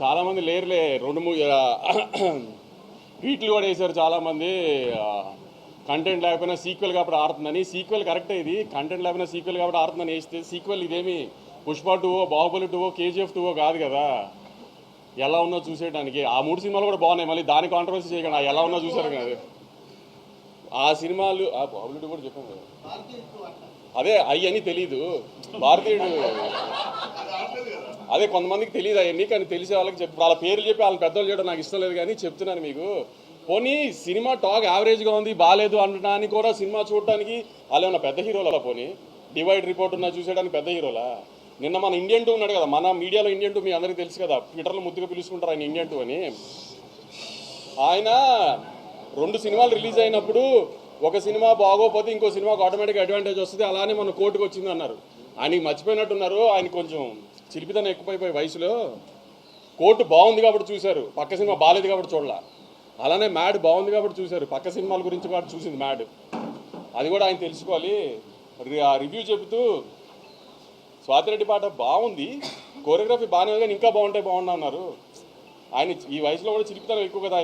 చాలామంది లేరులే. ట్వీట్లు కూడా వేశారు చాలామంది. కంటెంట్ లేకపోయినా సీక్వెల్ కాబట్టి ఆడుతుందని. సీక్వెల్ కరెక్టే, ఇది కంటెంట్ లేకపోయినా సీక్వెల్ కాబట్టి ఆడుతుందని వేస్తే సీక్వెల్ ఇదేమి పుష్ప 2, బాహుబలి 2, KGF 2 కాదు కదా. ఎలా ఉన్నా చూసేయడానికి ఆ 3 సినిమాలు కూడా బాగున్నాయి. మళ్ళీ దాని కాంట్రవర్సీ చేయకుండా ఎలా ఉన్నా చూసారు కదా ఆ సినిమాలు. ఆ బాహుబలి 2 కూడా చెప్పాను కదా, అదే అయ్యని తెలీదు భారతీయుడు. అదే కొంతమందికి తెలియదు అవన్నీ, కానీ తెలిసే వాళ్ళకి చెప్పి వాళ్ళ పేర్లు చెప్పి వాళ్ళ పెద్దోళ్ళు చేయడం నాకు ఇష్టం లేదు. కానీ చెప్తున్నాను మీకు, పోనీ సినిమా టాక్ యావరేజ్గా ఉంది బాగాలేదు అనడానికి కూడా సినిమా చూడడానికి వాళ్ళు ఏమన్నా పెద్ద హీరోలా? పోనీ డివైడ్ రిపోర్ట్ ఉన్నా చూసేయడానికి పెద్ద హీరోలా? నిన్న మన ఇండియన్ 2 ఉన్నాడు కదా, మన మీడియాలో ఇండియన్ 2 మీ అందరికీ తెలుసు కదా, ట్విట్టర్లో ముద్దుగా పిలుచుకుంటారు ఆయన ఇండియన్ 2 అని. ఆయన 2 సినిమాలు రిలీజ్ అయినప్పుడు ఒక సినిమా బాగోపోతే ఇంకో సినిమాకు ఆటోమేటిక్గా అడ్వాంటేజ్ వస్తుంది, అలానే మన కోర్టుకు వచ్చింది అన్నారు. ఆయనకి మర్చిపోయినట్టున్నారు, ఆయన కొంచెం చిలిపితనం ఎక్కువైపోయి వయసులో. కోర్టు బాగుంది కాబట్టి చూశారు, పక్క సినిమా బాగాలేదు కాబట్టి చూడాల. అలానే మ్యాడ్ బాగుంది కాబట్టి చూశారు, పక్క సినిమాల గురించి కాబట్టి చూసింది మ్యాడ్. అది కూడా ఆయన తెలుసుకోవాలి. రివ్యూ చెబుతూ స్వాతిరెడ్డి పాట బాగుంది, కోరియోగ్రఫీ బాగానే ఉంది, కానీ ఇంకా బాగుంటే బాగుండు అన్నారు. ఆయన ఈ వయసులో కూడా చిలిపితనం ఎక్కువ కదా.